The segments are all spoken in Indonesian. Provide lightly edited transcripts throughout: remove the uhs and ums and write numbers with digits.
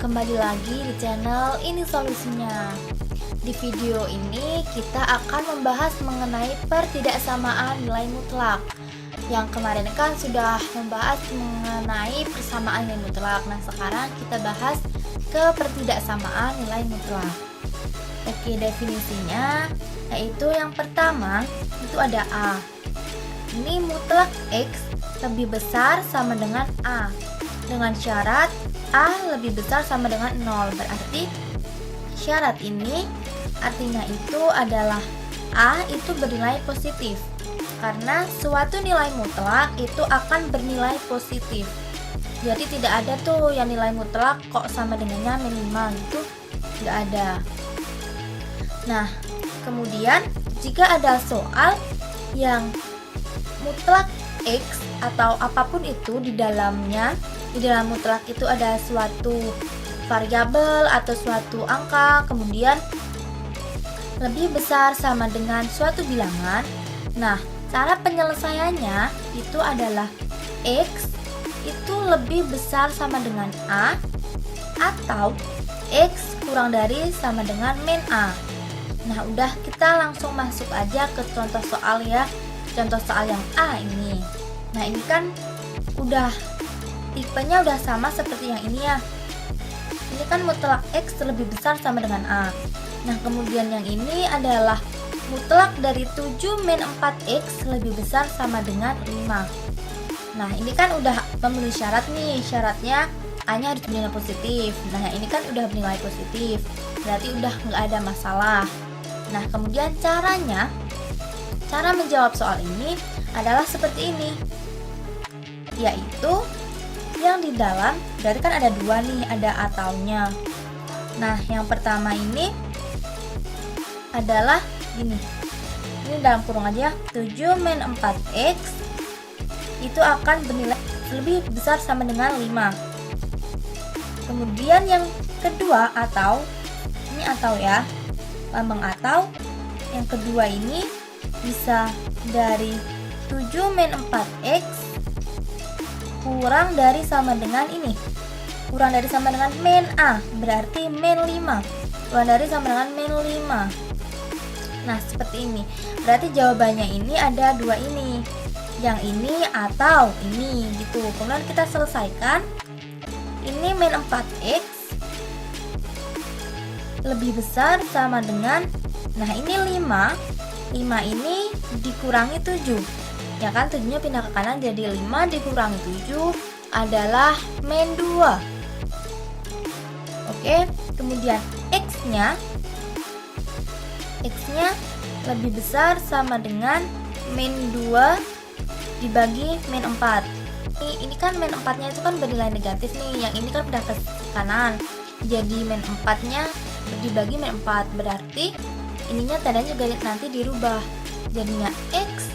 kembali lagi di channel Ini Solusinya. Di video ini kita akan membahas mengenai pertidaksamaan nilai mutlak. Yang kemarin kan sudah membahas mengenai persamaan nilai mutlak. Nah, sekarang kita bahas ke pertidaksamaan nilai mutlak. Oke, definisinya yaitu yang pertama itu ada A. Ini mutlak X lebih besar sama dengan A dengan syarat A lebih besar sama dengan 0. Berarti syarat ini artinya itu adalah A itu bernilai positif, karena suatu nilai mutlak itu akan bernilai positif. Jadi tidak ada tuh yang nilai mutlak kok sama dengannya minimal gitu, nggak ada. Nah, kemudian jika ada soal yang mutlak X atau apapun itu di dalam mutlak itu ada suatu variabel atau suatu angka, kemudian lebih besar sama dengan suatu bilangan. Nah, cara penyelesaiannya itu adalah X itu lebih besar sama dengan A atau X kurang dari sama dengan min A. Nah, udah kita langsung masuk aja ke contoh soal ya. Contoh soal yang A ini. Nah, ini kan udah tipenya udah sama seperti yang ini ya. Ini kan mutlak X lebih besar sama dengan A. Nah, kemudian yang ini adalah mutlak dari 7 min 4X lebih besar sama dengan 5. Nah, ini kan udah memenuhi syarat nih. Syaratnya A-nya harus bernilai positif. Nah, yang ini kan udah bernilai positif. Berarti udah nggak ada masalah. Nah, kemudian cara menjawab soal ini adalah seperti ini, yaitu yang di dalam berarti kan ada dua nih, ada ataunya. Nah, yang pertama ini adalah gini, ini dalam kurung aja, 7 min 4X itu akan bernilai lebih besar sama dengan 5. Kemudian yang kedua atau, ini atau ya, lambang atau. Yang kedua ini bisa dari 7 min 4X kurang dari sama dengan ini, kurang dari sama dengan min A, berarti min 5, kurang dari sama dengan min 5. Nah, seperti ini. Berarti jawabannya ini ada dua ini, yang ini atau ini gitu. Kemudian kita selesaikan. Ini min 4X lebih besar sama dengan, nah ini 5 ini dikurangi 7, ya kan, 7-nya pindah ke kanan, jadi 5 dikurangi 7 adalah min 2. Oke, kemudian X-nya lebih besar sama dengan min 2 dibagi min 4. Ini kan min 4-nya itu kan bernilai negatif nih, yang ini kan pindah ke kanan, jadi min 4-nya dibagi min 4, berarti ininya tandanya juga nanti dirubah, jadinya X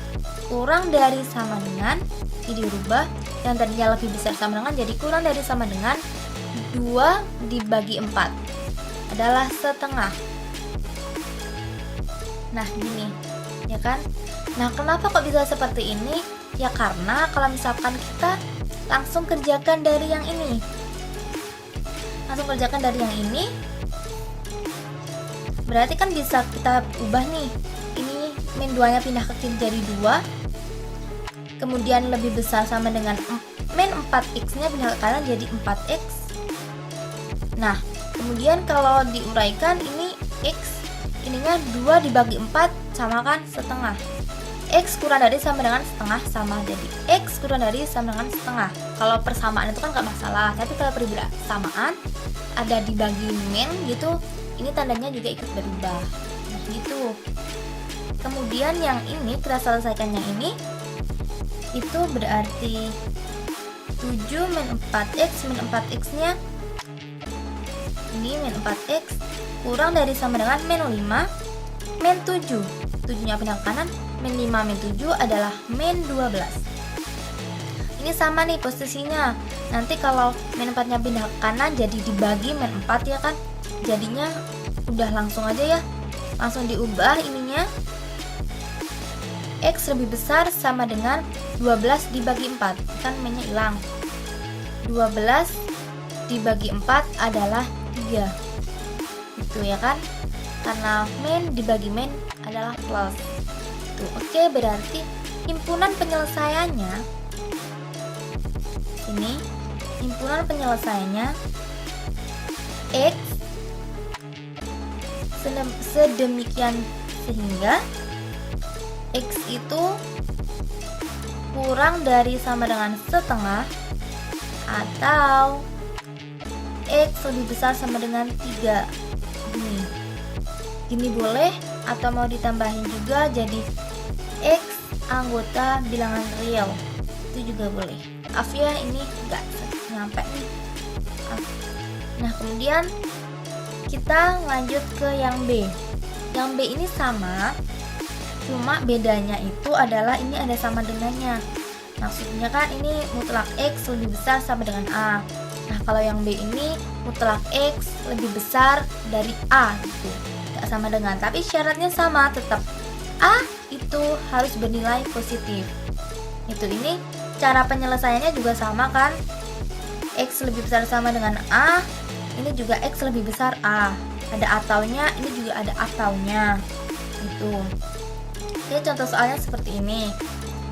kurang dari sama dengan, ini dirubah, yang tadinya lebih besar sama dengan jadi kurang dari sama dengan 2 dibagi 4 adalah setengah. Nah, gini ya kan. Nah, kenapa kok bisa seperti ini? Ya karena kalau misalkan kita langsung kerjakan dari yang ini, berarti kan bisa kita ubah nih, ini min 2 nya pindah ke kiri jadi 2, kemudian lebih besar sama dengan min 4X nya pindah ke kanan jadi 4X. Nah, kemudian kalau diuraikan ini X ininya 2 dibagi 4 sama kan setengah, X kurang dari sama dengan setengah sama, jadi X kurang dari sama dengan setengah. Kalau persamaan itu kan gak masalah, tapi kalau persamaan ada dibagi min gitu, ini tandanya juga ikut berubah. Nah, gitu. Kemudian yang ini kita selesaikan, yang ini itu berarti 7 min 4X, min 4X nya ini min 4X kurang dari sama dengan min 5 min 7, 7 nya pindah ke kanan, min 5 min 7 adalah min 12. Ini sama nih posisinya. Nanti kalau min 4 nya pindah ke kanan jadi dibagi min 4 ya kan, jadinya udah langsung aja ya, langsung diubah ininya, X lebih besar sama dengan 12 dibagi 4, kan minnya hilang, 12 dibagi 4 adalah 3. Itu ya kan? Karena min dibagi min adalah plus. Tuh, oke, berarti himpunan penyelesaiannya ini, himpunan penyelesaiannya X sedemikian sehingga X itu kurang dari sama dengan setengah atau X lebih besar sama dengan 3. Gini boleh, atau mau ditambahin juga jadi X anggota bilangan real, itu juga boleh. Maaf ya, ini nggak nyampe nih. Nah, kemudian kita lanjut ke yang B. Yang B ini sama, cuma bedanya itu adalah ini ada sama dengannya. Maksudnya kan ini mutlak X lebih besar sama dengan A. Nah, kalau yang B ini mutlak X lebih besar dari A gitu. Gak sama dengan, tapi syaratnya sama, tetap A itu harus bernilai positif. Itu ini cara penyelesaiannya juga sama kan? X lebih besar sama dengan A, ini juga X lebih besar A. Ada ataunya, ini juga ada ataunya. Gitu. Oke, contoh soalnya seperti ini.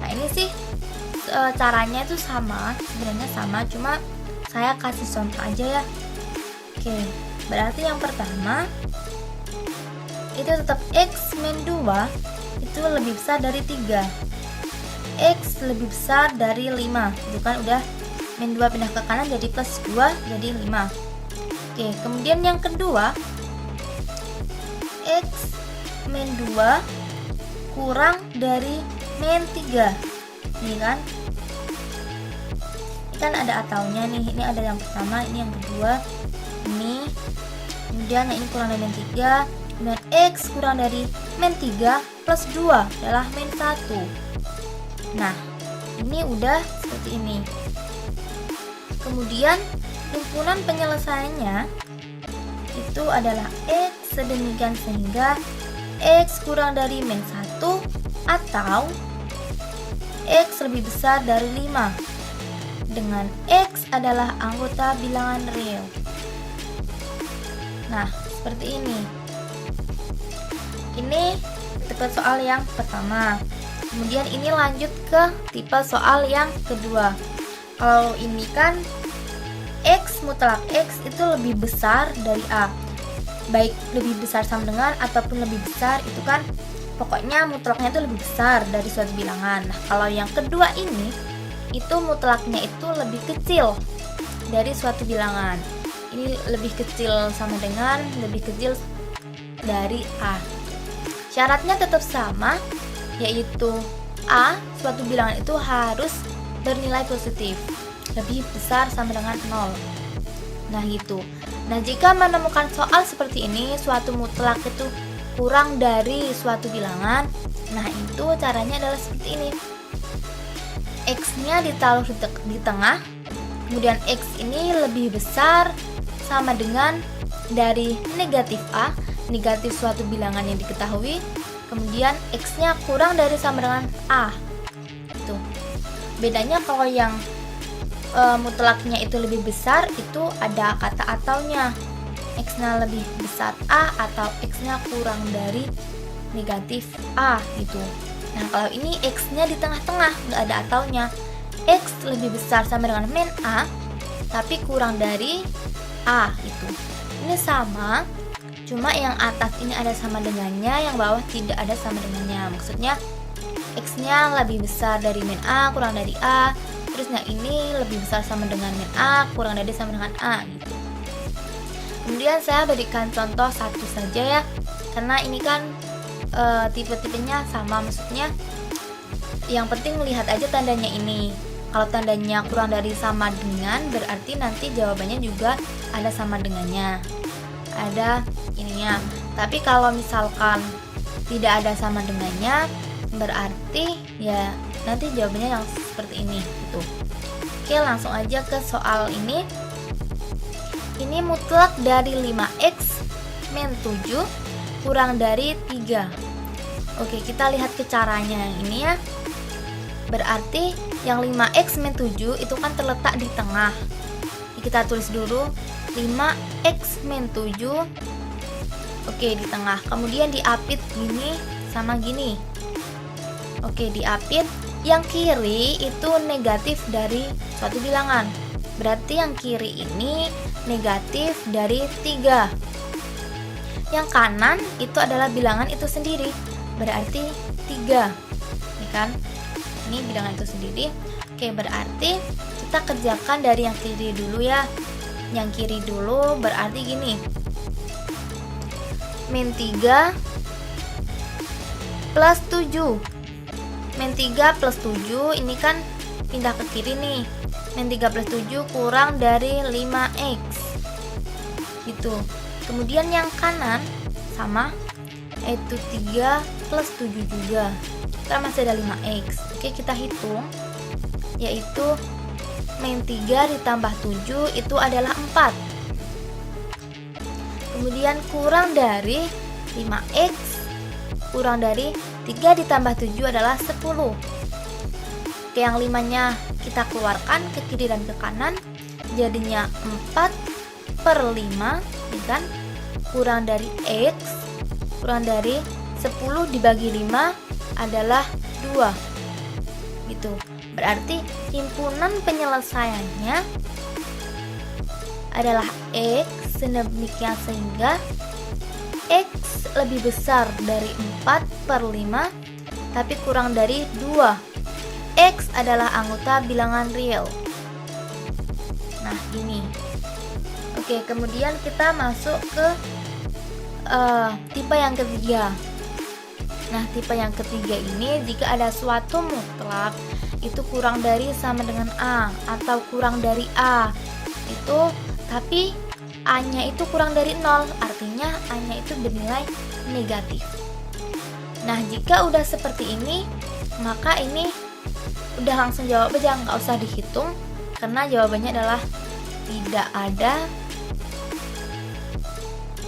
Nah, ini sih caranya itu sama, sebenarnya sama, cuma saya kasih contoh aja ya. Oke, berarti yang pertama itu tetap X min 2 itu lebih besar dari 3. X lebih besar dari 5. Itu kan udah min 2 pindah ke kanan jadi plus 2 jadi 5. Oke, kemudian yang kedua X min 2 kurang dari min 3. Ini kan? Ini kan ada ataunya nih. Ini ada yang pertama, ini yang kedua. Ini. Kemudian yang ini kurang dari min 3. Kemudian X kurang dari min 3 plus 2 adalah min 1. Nah, ini udah seperti ini. Kemudian himpunan penyelesaiannya itu adalah X sedemikian sehingga X kurang dari min 1 atau X lebih besar dari 5 dengan X adalah anggota bilangan real. Nah, seperti ini. Ini tipe soal yang pertama. Kemudian ini lanjut ke tipe soal yang kedua. Kalau ini kan X mutlak X itu lebih besar dari A. Baik lebih besar sama dengan ataupun lebih besar, itu kan pokoknya mutlaknya itu lebih besar dari suatu bilangan. Nah, kalau yang kedua ini itu mutlaknya itu lebih kecil dari suatu bilangan. Ini lebih kecil sama dengan lebih kecil dari A. Syaratnya tetap sama, yaitu A, suatu bilangan itu harus bernilai positif, lebih besar sama dengan 0. Nah, gitu. Nah, jika menemukan soal seperti ini, suatu mutlak itu kurang dari suatu bilangan, nah itu caranya adalah seperti ini. X-nya ditaruh di tengah, kemudian X ini lebih besar sama dengan dari negatif A, negatif suatu bilangan yang diketahui, kemudian X-nya kurang dari sama dengan A. Itu. Bedanya kalau yang mutlaknya itu lebih besar, itu ada kata ataunya. X-nya lebih besar A atau X-nya kurang dari negatif A gitu. Nah, kalau ini X-nya di tengah-tengah, nggak ada ataunya. X lebih besar sama dengan min A, tapi kurang dari A itu. Ini sama, cuma yang atas ini ada sama dengannya, yang bawah tidak ada sama dengannya. Maksudnya X-nya lebih besar dari min A, kurang dari A. Terus yang ini lebih besar sama dengan min A, kurang dari sama dengan A gitu. Kemudian saya berikan contoh satu saja ya, karena ini kan tipe-tipenya sama, maksudnya yang penting lihat aja tandanya ini. Kalau tandanya kurang dari sama dengan, berarti nanti jawabannya juga ada sama dengannya, ada ininya. Tapi kalau misalkan tidak ada sama dengannya, berarti ya nanti jawabannya yang seperti ini gitu. Oke, langsung aja ke soal ini. Ini mutlak dari 5x min 7 kurang dari 3. Oke, kita lihat ke caranya yang ini ya. Berarti yang 5x min 7 itu kan terletak di tengah. kita tulis dulu 5x min 7. Oke, di tengah. Kemudian diapit gini sama gini. Oke, diapit. Yang kiri itu negatif dari suatu bilangan. Berarti yang kiri ini negatif dari 3. Yang kanan itu adalah bilangan itu sendiri. Berarti 3. Ini kan? Ini bilangan itu sendiri. Oke, berarti kita kerjakan dari yang kiri dulu ya. Yang kiri dulu berarti gini. Min 3 plus 7. Min 3 plus 7 ini kan pindah ke kiri nih. Min 3 plus 7 kurang dari 5x. Gitu. Kemudian yang kanan sama, yaitu 3 plus 7 juga. Kita masih ada 5x. Oke, kita hitung. Yaitu min 3 ditambah 7 itu adalah 4. Kemudian kurang dari 5x, kurang dari 3 ditambah 7 adalah 10. Oke, yang 5-nya kita keluarkan ke kiri dan ke kanan, jadinya 4 per 5, kan? Kurang dari x, kurang dari 10 dibagi 5 adalah 2. Gitu. Berarti himpunan penyelesaiannya adalah x, sedemikian sehingga x lebih besar dari 4 per 5 tapi kurang dari 2. X adalah anggota bilangan real. Nah, ini. Oke, kemudian kita masuk ke tipe yang ketiga. Nah, tipe yang ketiga ini jika ada suatu mutlak itu kurang dari sama dengan A atau kurang dari A. Itu tapi A-nya itu kurang dari 0, artinya A-nya itu bernilai negatif. Nah, jika udah seperti ini, maka ini udah langsung jawab aja, nggak usah dihitung karena jawabannya adalah tidak ada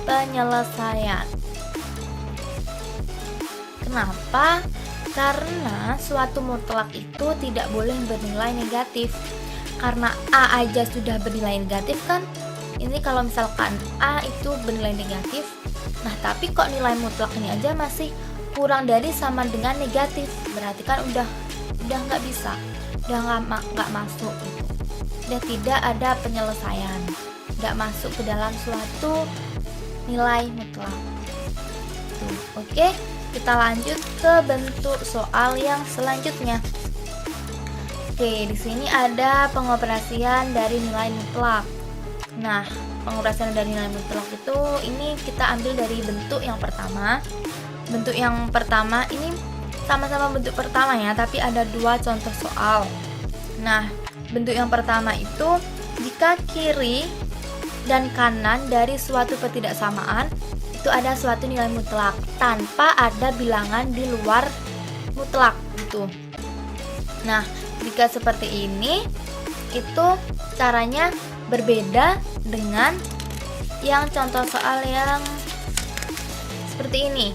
penyelesaian. Kenapa? Karena suatu mutlak itu tidak boleh bernilai negatif. Karena A aja sudah bernilai negatif kan? Ini kalau misalkan A itu bernilai negatif, nah tapi kok nilai mutlak ini aja masih kurang dari sama dengan negatif, berarti kan udah nggak bisa, udah nggak masuk gitu. Udah tidak ada penyelesaian, nggak masuk ke dalam suatu nilai mutlak. Tuh, oke, kita lanjut ke bentuk soal yang selanjutnya. Oke, di sini ada pengoperasian dari nilai mutlak. Nah, pengoperasian dari nilai mutlak itu ini kita ambil dari bentuk yang pertama. Bentuk yang pertama ini sama-sama bentuk pertama ya, tapi ada dua contoh soal. Nah, bentuk yang pertama itu jika kiri dan kanan dari suatu ketidaksamaan itu ada suatu nilai mutlak tanpa ada bilangan di luar mutlak gitu. Nah, jika seperti ini itu caranya berbeda dengan yang contoh soal yang seperti ini.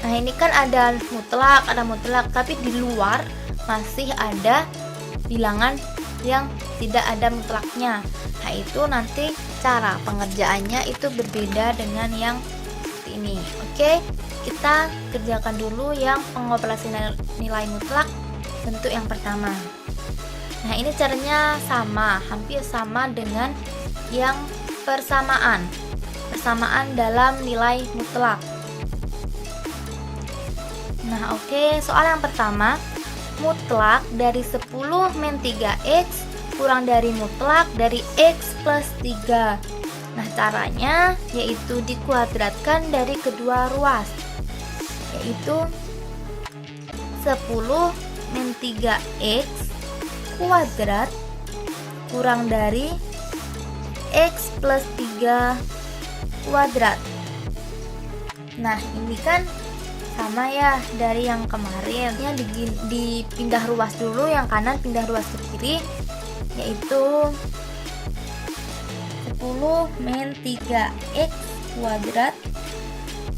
Nah, ini kan ada mutlak, tapi di luar masih ada bilangan yang tidak ada mutlaknya. Nah, itu nanti cara pengerjaannya itu berbeda dengan yang seperti ini. Oke, kita kerjakan dulu yang pengoperasian nilai mutlak bentuk yang pertama. Nah, ini caranya sama, hampir sama dengan yang persamaan dalam nilai mutlak. Nah, oke, soal yang pertama, mutlak dari 10 min 3x kurang dari mutlak dari x plus 3. Nah, caranya yaitu dikuadratkan dari kedua ruas, yaitu 10 min 3x kuadrat kurang dari x plus 3 kuadrat. Nah, ini kan sama ya dari yang kemarin, ya dipindah ruas dulu, yang kanan pindah ruas ke kiri, yaitu 10 min 3x kuadrat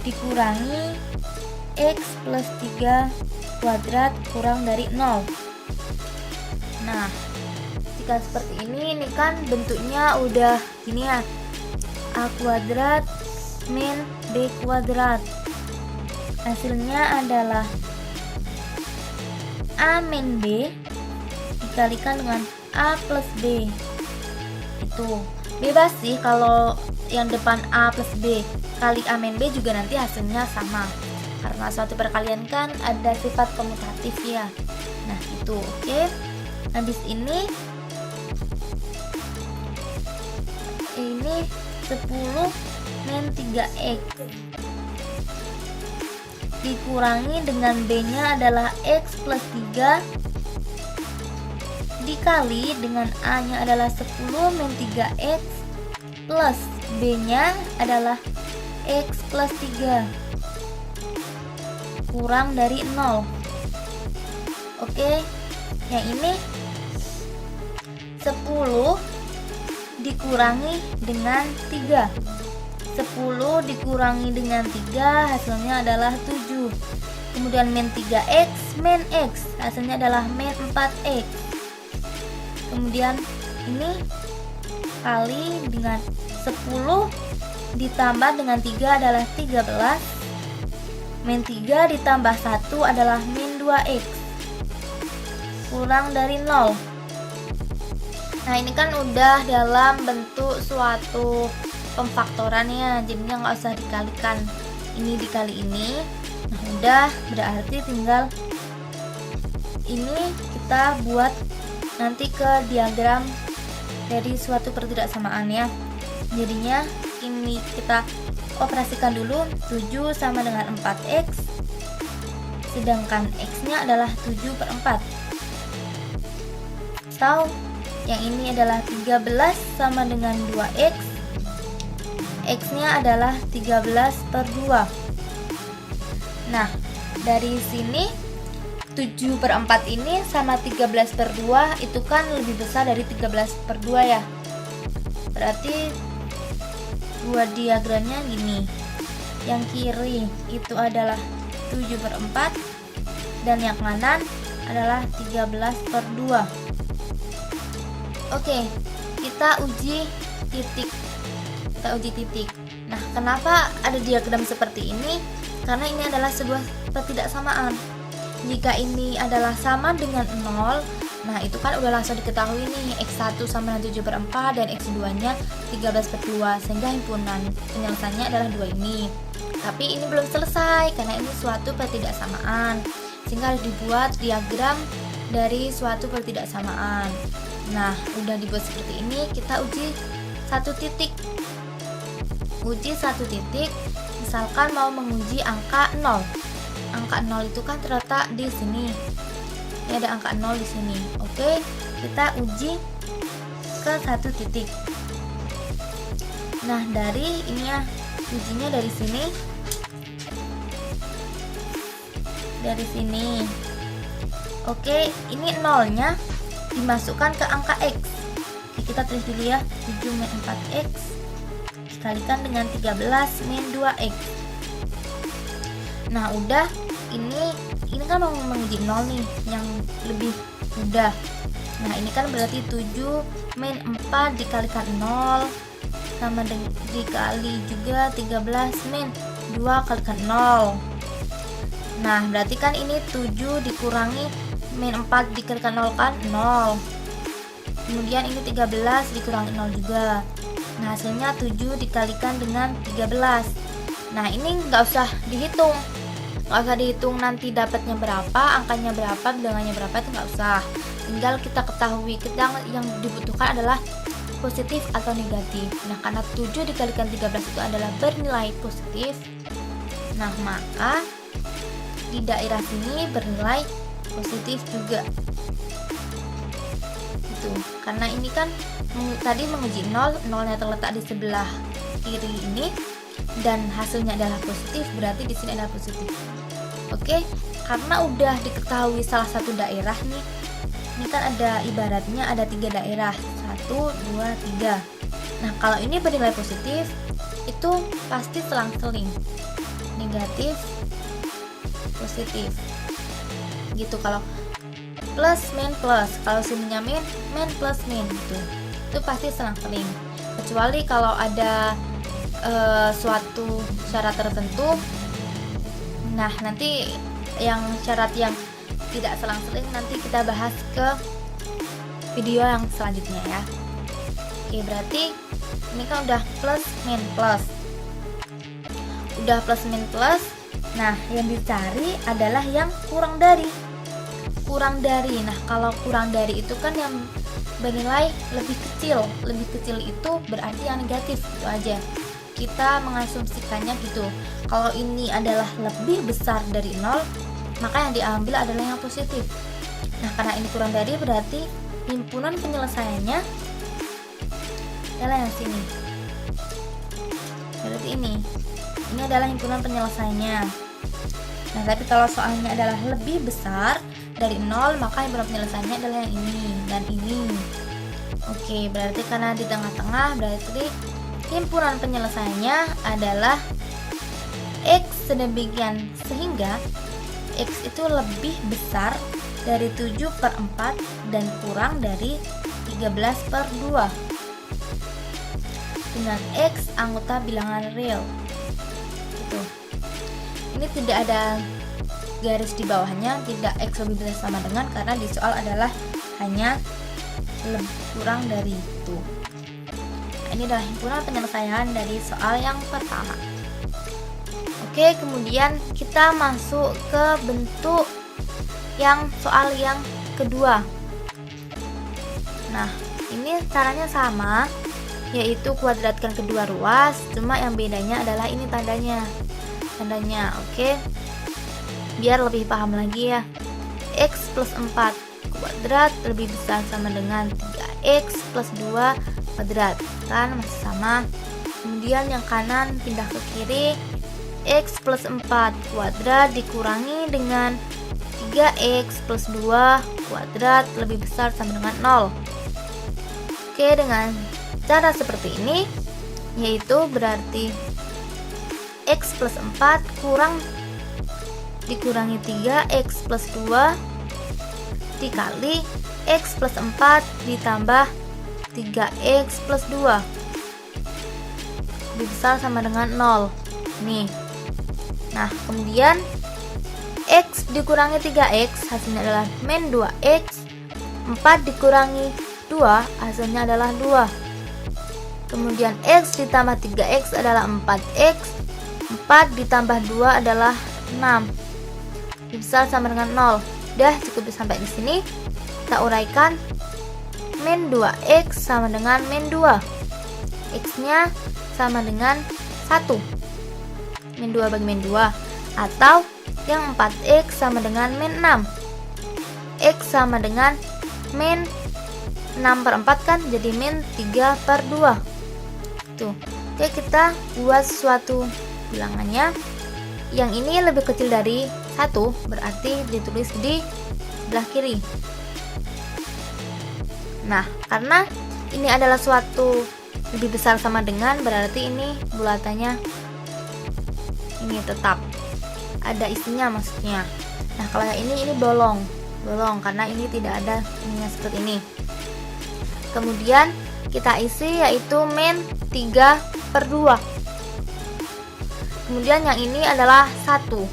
dikurangi x plus 3 kuadrat kurang dari 0. Nah, jika seperti ini kan bentuknya udah gini ya, A kuadrat min B kuadrat. Hasilnya adalah A min B dikalikan dengan A plus B. Itu bebas sih, kalau yang depan A plus B kali A min B juga nanti hasilnya sama, karena suatu perkalian kan ada sifat komutatif ya. Nah itu oke. Habis ini 10 min 3x dikurangi dengan B nya adalah X plus 3 dikali dengan A nya adalah 10 min 3x plus B nya adalah X plus 3 kurang dari 0. Oke, yang ini 10 dikurangi dengan 3. 10 dikurangi dengan 3 hasilnya adalah 7. Kemudian min 3x min x hasilnya adalah min 4x. Kemudian ini kali dengan 10 ditambah dengan 3 adalah 13. Min 3 ditambah 1 adalah min 2x kurang dari 0. Nah ini kan udah dalam bentuk suatu pemfaktoran ya, jadinya nggak usah dikalikan ini dikali ini. Nah udah, berarti tinggal ini kita buat nanti ke diagram dari suatu pertidaksamaan ya. Jadinya ini kita operasikan dulu. 7 sama dengan 4x, sedangkan x nya adalah 7/4, atau yang ini adalah 13 sama dengan 2x, x nya adalah 13/2. Nah dari sini 7/4 ini sama 13/2 itu kan lebih besar dari 13/2 ya. Berarti dua diagramnya gini, yang kiri itu adalah 7/4 dan yang kanan adalah 13/2. Oke, kita uji titik. Nah, kenapa ada diagram seperti ini? Karena ini adalah sebuah ketidaksamaan. Jika ini adalah sama dengan 0, nah itu kan udah langsung diketahui nih, x1 sama dengan 7/4 dan x2 nya 13/2, sehingga himpunan penyelesaiannya adalah 2 ini. Tapi ini belum selesai karena ini suatu ketidaksamaan, sehingga harus dibuat diagram dari suatu ketidaksamaan. Nah udah dibuat seperti ini, kita uji satu titik. Misalkan mau menguji angka 0. Angka 0 itu kan terletak di sini. Ini ada angka 0 di sini. Oke, kita uji ke satu titik. Nah, dari ini ya, ujinya dari sini. Dari sini. Oke, ini 0-nya dimasukkan ke angka x. Oke, kita tulis dulu ya, 7 min 4x dikalikan dengan 13 min 2x. Nah udah, ini kan mau menguji 0 nih, yang lebih mudah. Nah ini kan berarti 7 min 4 dikalikan 0 sama dengan dikali juga 13 min 2 kalikan 0. Nah berarti kan ini 7 dikurangi min 4 dikalikan 0 kan 0. Kemudian ini 13 dikurangi 0 juga. Nah hasilnya 7 dikalikan dengan 13. Nah ini nggak usah dihitung, nanti dapatnya berapa, angkanya berapa, bilangannya berapa, itu nggak usah. Tinggal kita ketahui yang dibutuhkan adalah positif atau negatif. Nah karena 7 dikalikan 13 itu adalah bernilai positif, nah maka di daerah sini bernilai positif juga. Itu karena ini kan tadi menguji 0, 0-nya terletak di sebelah kiri ini dan hasilnya adalah positif, berarti di sini adalah positif. Oke, karena udah diketahui salah satu daerah nih. Ini kan ada ibaratnya ada 3 daerah, 1, 2, 3. Nah, kalau ini bernilai positif, itu pasti selang-seling. Negatif, positif. Gitu kalau plus min plus. Kalau sininya min, min plus min gitu. Itu pasti selang-seling. Kecuali kalau ada suatu syarat tertentu. Nah, nanti yang syarat yang tidak selang-seling nanti kita bahas ke video yang selanjutnya ya. Oke, berarti ini kan udah plus min plus. Udah plus min plus. Nah, yang dicari adalah yang kurang dari. Kurang dari. Nah, kalau kurang dari itu kan yang bernilai lebih kecil. Lebih kecil itu berarti yang negatif, itu aja. Kita mengasumsikannya gitu. Kalau ini adalah lebih besar dari 0, maka yang diambil adalah yang positif. Nah, karena ini kurang dari berarti himpunan penyelesaiannya adalah yang sini. Berarti ini adalah himpunan penyelesaiannya. Nah, tapi kalau soalnya adalah lebih besar dari 0, maka himpunan penyelesaiannya adalah yang ini dan ini. Oke, berarti karena di tengah-tengah berarti himpunan penyelesaiannya adalah X sedemikian sehingga X itu lebih besar dari 7/4 dan kurang dari 13/2 dengan X anggota bilangan real gitu. Ini tidak ada garis di bawahnya, tidak X lebih besar sama dengan, karena di soal adalah hanya kurang dari itu. Nah, ini adalah himpunan penyelesaian dari soal yang pertama. Oke, kemudian kita masuk ke bentuk yang soal yang kedua. Nah, ini caranya sama, yaitu kuadratkan kedua ruas, cuma yang bedanya adalah ini tandanya. Oke. Biar lebih paham lagi ya. X plus 4 kuadrat lebih besar sama dengan 3x plus 2 kuadrat. Kan masih sama. Kemudian yang kanan pindah ke kiri. X plus 4 kuadrat dikurangi dengan 3x plus 2 kuadrat lebih besar sama dengan 0. Oke, dengan cara seperti ini, yaitu berarti X plus 4 dikurangi 3x plus 2 dikali X plus 4 ditambah 3x plus 2 lebih besar sama dengan 0. Nih. Nah, kemudian X dikurangi 3x hasilnya adalah min 2x. 4 dikurangi 2 hasilnya adalah 2. Kemudian X ditambah 3x adalah 4x. 4 ditambah 2 adalah 6. Lebih besar sama dengan 0. Udah cukup sampai di sini. Kita uraikan. Min 2x sama dengan min 2. X-nya sama dengan 1. Min 2 bagi min 2. Atau yang 4x sama dengan min 6. X sama dengan min 6/4 kan, jadi min 3/2. Tuh. Oke, kita buat suatu bilangannya. Yang ini lebih kecil dari 1, berarti ditulis di sebelah kiri. Nah, karena ini adalah suatu lebih besar sama dengan, berarti ini bulatannya ini tetap ada isinya maksudnya. Nah, kalau yang ini bolong karena ini tidak ada ininya seperti ini. Kemudian kita isi yaitu min 3/2. Kemudian yang ini adalah 1.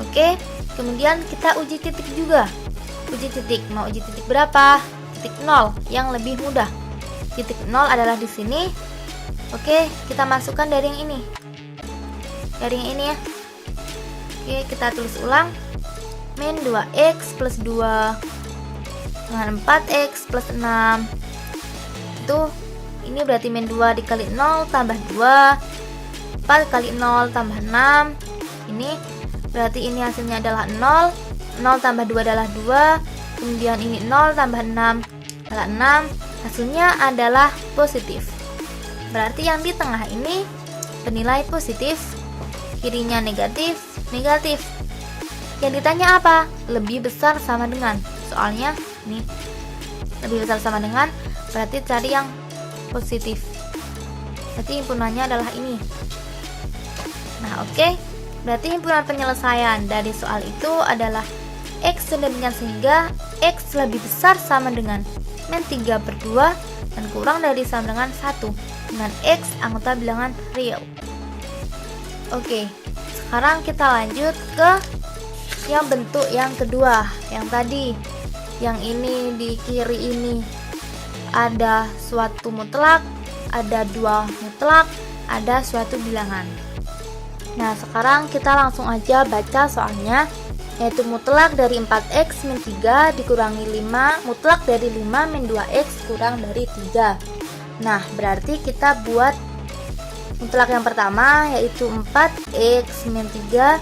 Oke, kemudian kita uji titik juga. Uji titik, mau uji titik berapa? Titik 0 yang lebih mudah. Titik 0 adalah di sini. Oke, kita masukkan dari yang ini. Dari yang ini ya. Oke, kita tulis ulang. Min 2x plus 2 dengan 4x plus 6. Itu ini berarti min 2 dikali 0 tambah 2. 4 kali 0 tambah 6. Ini berarti ini hasilnya adalah 0. 0 tambah 2 adalah 2. Kemudian ini 0 tambah 6 adalah 6. Hasilnya adalah positif. Berarti yang di tengah ini bernilai positif. Kirinya negatif. Yang ditanya apa? Lebih besar sama dengan. Soalnya nih lebih besar sama dengan, berarti cari yang positif. Berarti himpunannya adalah ini. Nah, oke. Berarti himpunan penyelesaian dari soal itu adalah X dengan sehingga X lebih besar sama dengan min 3/2 dan kurang dari sama dengan 1 dengan X anggota bilangan real. Oke, sekarang kita lanjut ke yang bentuk yang kedua. Yang tadi, yang ini di kiri ini ada suatu mutlak, ada dua mutlak, ada suatu bilangan. Nah, sekarang kita langsung aja baca soalnya, yaitu mutlak dari 4x min 3 dikurangi 5, mutlak dari 5 min 2x kurang dari 3. Nah, berarti kita buat mutlak yang pertama, yaitu 4x min 3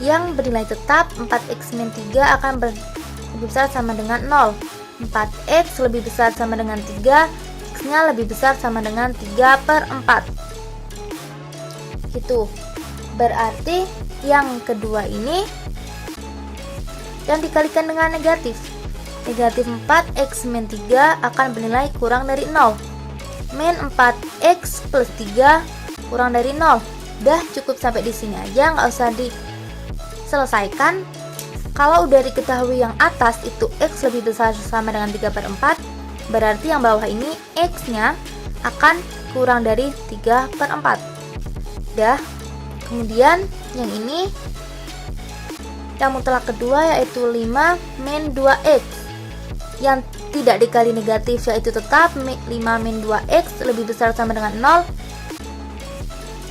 yang bernilai tetap. 4x min 3 akan lebih besar sama dengan 0. 4x lebih besar sama dengan 3, x nya lebih besar sama dengan 3/4. Gitu. Berarti yang kedua ini yang dikalikan dengan negatif. Negatif 4x min 3 akan bernilai kurang dari 0. Min 4x plus 3 kurang dari 0. Udah cukup sampai di sini aja, nggak usah diselesaikan. Kalau udah diketahui yang atas itu x lebih besar sama dengan 3/4, berarti yang bawah ini x nya akan kurang dari 3/4. Udah. Kemudian yang ini yang mutlak kedua, yaitu 5 min 2x yang tidak dikali negatif, yaitu tetap 5 min 2x lebih besar sama dengan 0.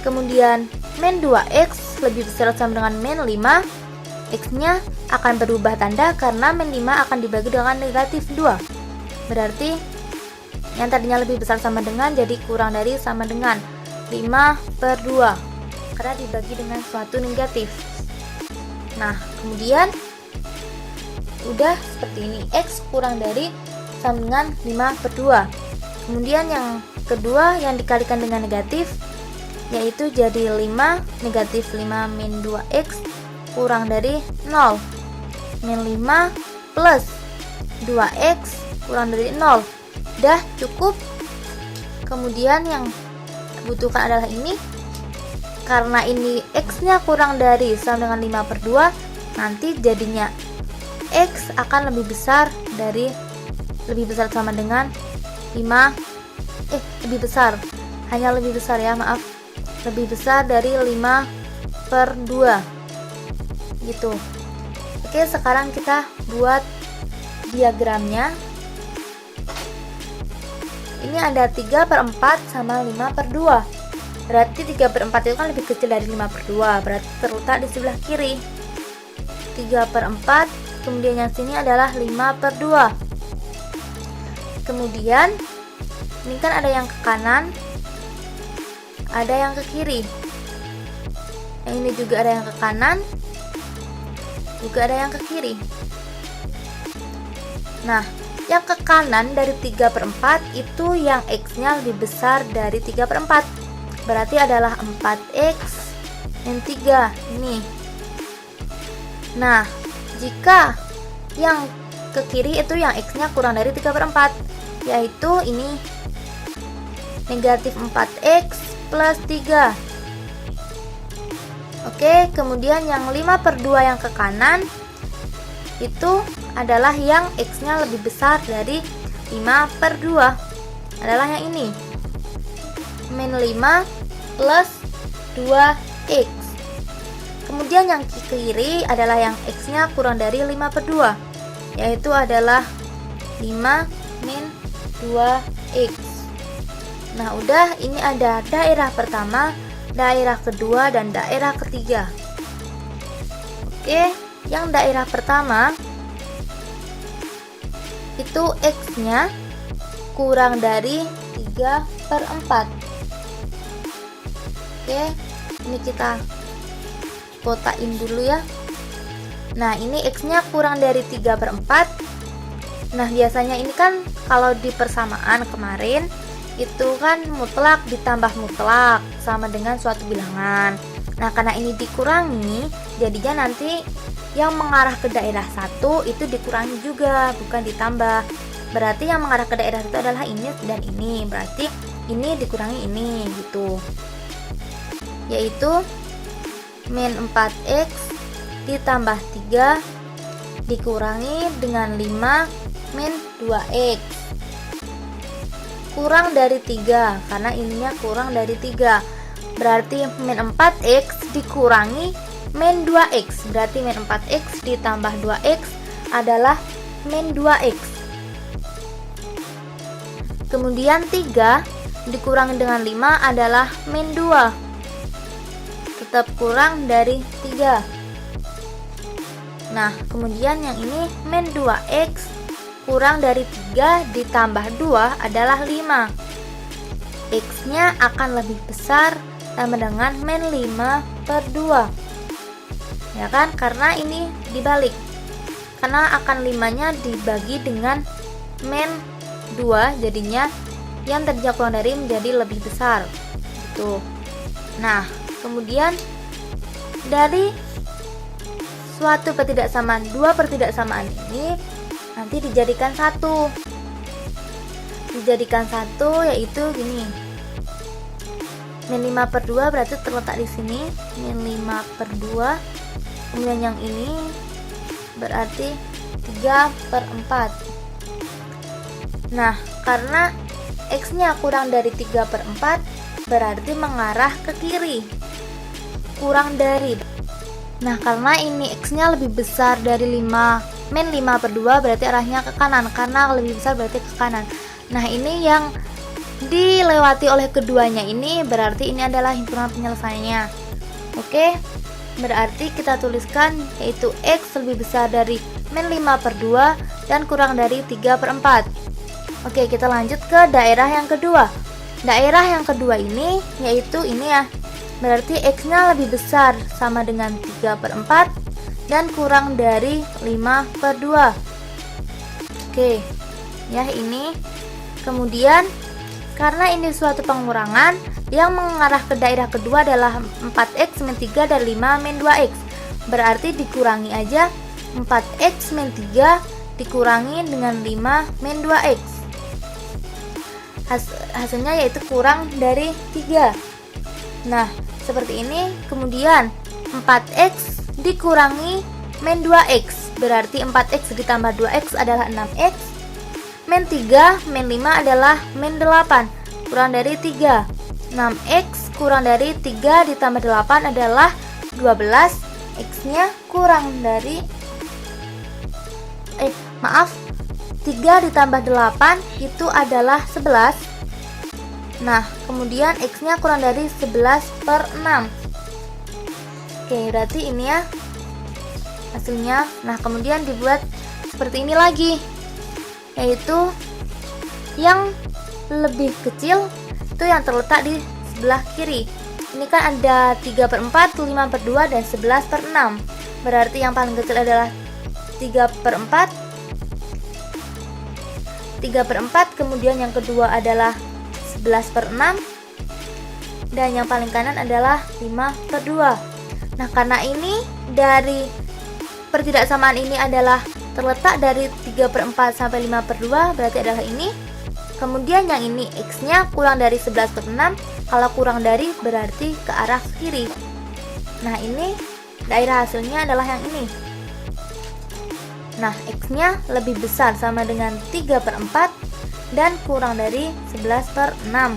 Kemudian min 2x lebih besar sama dengan min 5, x nya akan berubah tanda karena min 5 akan dibagi dengan negatif 2. Berarti yang tadinya lebih besar sama dengan jadi kurang dari sama dengan 5/2 karena dibagi dengan suatu negatif. Nah, kemudian udah seperti ini, x kurang dari sama dengan 5/2. Kemudian yang kedua yang dikalikan dengan negatif, yaitu jadi 5 negatif 5 min 2x kurang dari 0. Min 5 plus 2x kurang dari 0. Udah cukup. Kemudian yang dibutuhkan adalah ini. Karena ini x nya kurang dari sama dengan 5/2, nanti jadinya x akan lebih besar sama dengan 5, lebih besar, hanya lebih besar ya, maaf, lebih besar dari 5/2 gitu. Oke, sekarang kita buat diagramnya. Ini ada 3/4 sama 5/2. Berarti 3/4 itu kan lebih kecil dari 5/2, berarti terletak di sebelah kiri. 3/4, kemudian yang sini adalah 5/2. Kemudian ini kan ada yang ke kanan, ada yang ke kiri. Yang ini juga ada yang ke kanan, juga ada yang ke kiri. Nah, yang ke kanan dari 3/4 itu yang x nya lebih besar dari 3/4. Berarti adalah 4x min 3 ini. Nah, jika yang ke kiri itu yang x nya kurang dari 3/4, yaitu ini negatif 4x plus 3. Oke, kemudian yang 5/2 yang ke kanan itu adalah yang x nya lebih besar dari 5/2, adalah yang ini, min 5 plus 2x. Kemudian yang ke kiri adalah yang x nya kurang dari 5/2, yaitu adalah 5 min 2x. Nah, udah, ini ada daerah pertama, daerah kedua, dan daerah ketiga. Oke, yang daerah pertama itu x nya kurang dari 3/4. Oke, ini kita kotakin dulu ya. Nah, ini x nya kurang dari 3/4. Nah, biasanya ini kan kalau di persamaan kemarin itu kan mutlak ditambah mutlak sama dengan suatu bilangan. Nah, karena ini dikurangi, jadinya nanti yang mengarah ke daerah 1 itu dikurangi juga, bukan ditambah. Berarti yang mengarah ke daerah itu adalah ini dan ini. Berarti ini dikurangi ini gitu. Yaitu min 4x ditambah 3 dikurangi dengan 5 min 2x. Kurang dari 3, karena ininya kurang dari 3. Berarti min 4x dikurangi min 2x. Berarti min 4x ditambah 2x adalah min 2x. Kemudian 3 dikurangi dengan 5 adalah min 2. Tetap kurang dari 3. Nah, kemudian yang ini min 2x kurang dari 3 ditambah 2 adalah 5. X-nya akan lebih besar sama dengan min 5/2. Ya kan? Karena ini dibalik. Karena akan 5-nya dibagi dengan min 2, jadinya yang tadinya kurang dari menjadi lebih besar. Gitu. Nah, kemudian dari suatu pertidaksamaan, dua pertidaksamaan ini nanti dijadikan satu. Dijadikan satu yaitu gini. Min 5/2 berarti terletak di sini, min 5/2. Kemudian yang ini berarti 3/4. Nah, karena X-nya kurang dari 3/4 berarti mengarah ke kiri. Kurang dari. Nah, karena ini X-nya lebih besar dari 5, min 5/2 berarti arahnya ke kanan. Karena lebih besar berarti ke kanan. Nah, ini yang dilewati oleh keduanya ini berarti ini adalah himpunan penyelesaiannya. Oke, berarti kita tuliskan yaitu X lebih besar dari min 5/2 dan kurang dari 3/4. Oke, kita lanjut ke daerah yang kedua. Daerah yang kedua ini yaitu ini ya. Berarti X-nya lebih besar sama dengan 3/4 dan kurang dari 5/2. Oke. Ya, ini. Kemudian karena ini suatu pengurangan, yang mengarah ke daerah kedua adalah 4x min 3 dan 5 min 2x. Berarti dikurangi aja 4x min 3 dikurangi dengan 5 min 2x. Hasilnya yaitu kurang dari 3. Nah, seperti ini. Kemudian 4x dikurangi min 2x, berarti 4x ditambah 2x adalah 6x. Min 3 min 5 adalah min 8, kurang dari 3. 6x kurang dari 3 ditambah 8 adalah 12. X-nya kurang dari 3 ditambah 8 itu adalah 11. Nah, kemudian X-nya kurang dari 11/6. Oke, berarti ini ya hasilnya. Nah, kemudian dibuat seperti ini lagi, yaitu yang lebih kecil itu yang terletak di sebelah kiri. Ini kan ada 3/4, 5/2, dan 11/6. Berarti yang paling kecil adalah 3/4, kemudian yang kedua adalah 11/6, dan yang paling kanan adalah 5/2. Nah, karena ini dari pertidaksamaan ini adalah terletak dari 3/4 sampai 5/2, berarti adalah ini. Kemudian yang ini X-nya kurang dari 11/6, kalau kurang dari berarti ke arah kiri. Nah, ini daerah hasilnya adalah yang ini. Nah, X-nya lebih besar sama dengan 3/4 dan kurang dari 11/6.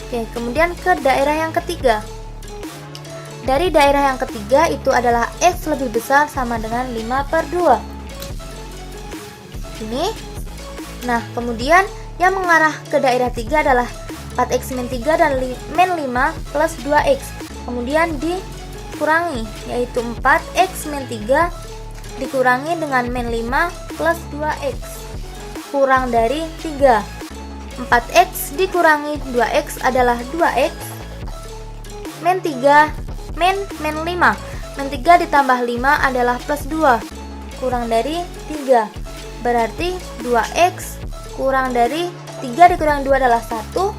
Oke, kemudian ke daerah yang ketiga. Dari daerah yang ketiga itu adalah X lebih besar sama dengan 5/2. Ini. Nah, kemudian yang mengarah ke daerah 3 adalah 4x min 3 dan min 5 plus 2x. Kemudian dikurangi, yaitu 4x min 3 dikurangi dengan min 5 plus 2x. Kurang dari 3. 4x dikurangi 2x adalah 2x. Min 3 min 5. Min 3 ditambah 5 adalah plus 2. Kurang dari 3. Berarti 2x kurang dari 3 dikurangi 2 adalah 1.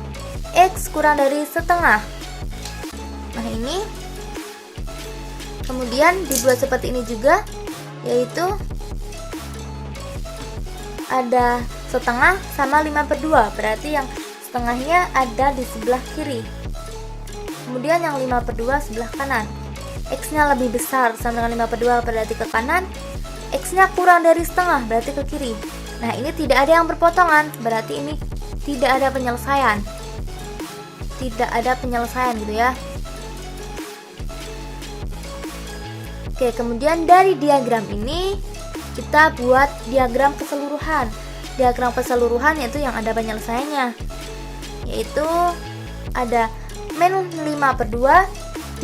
X kurang dari setengah. Nah, ini. Kemudian dibuat seperti ini juga, yaitu ada setengah sama 5/2. Berarti yang setengahnya ada di sebelah kiri. Kemudian yang 5/2 sebelah kanan. X-nya lebih besar sama dengan 5 per 2 berarti ke kanan, X-nya kurang dari setengah berarti ke kiri. Nah, ini tidak ada yang berpotongan, berarti ini tidak ada penyelesaian. Tidak ada penyelesaian gitu ya. Oke, kemudian dari diagram ini kita buat diagram keseluruhan. Diagram keseluruhan yaitu yang ada penyelesaiannya, yaitu ada min 5 per 2,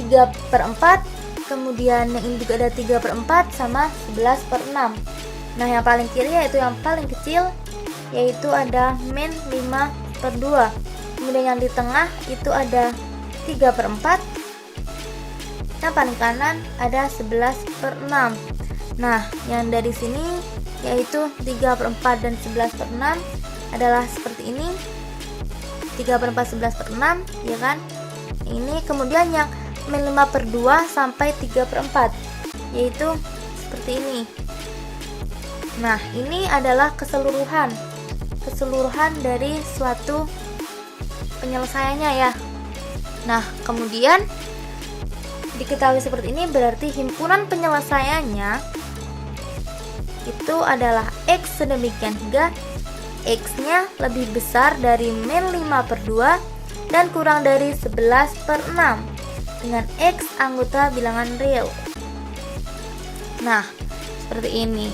3 per 4, kemudian yang ini juga ada 3 per 4 sama 11 per 6. Nah, yang paling kiri yaitu yang paling kecil, yaitu ada min 5 per 2. Kemudian yang di tengah itu ada 3 per 4. Yang paling kanan ada 11 per 6. Nah, yang dari sini yaitu 3 per 4 dan 11 per 6 adalah seperti ini. 3 per 4, 11 per 6, ya kan? Ini kemudian yang min 5 per 2 sampai 3 per 4, yaitu seperti ini. Nah, ini adalah keseluruhan dari suatu penyelesaiannya ya. Nah, kemudian diketahui seperti ini berarti himpunan penyelesaiannya itu adalah X sedemikian hingga X-nya lebih besar dari min 5 per 2 dan kurang dari 11 per 6 dengan X anggota bilangan real. Nah, seperti ini.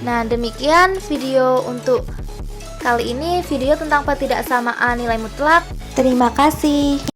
Nah, demikian video untuk kali ini, video tentang ketidaksamaan nilai mutlak. Terima kasih.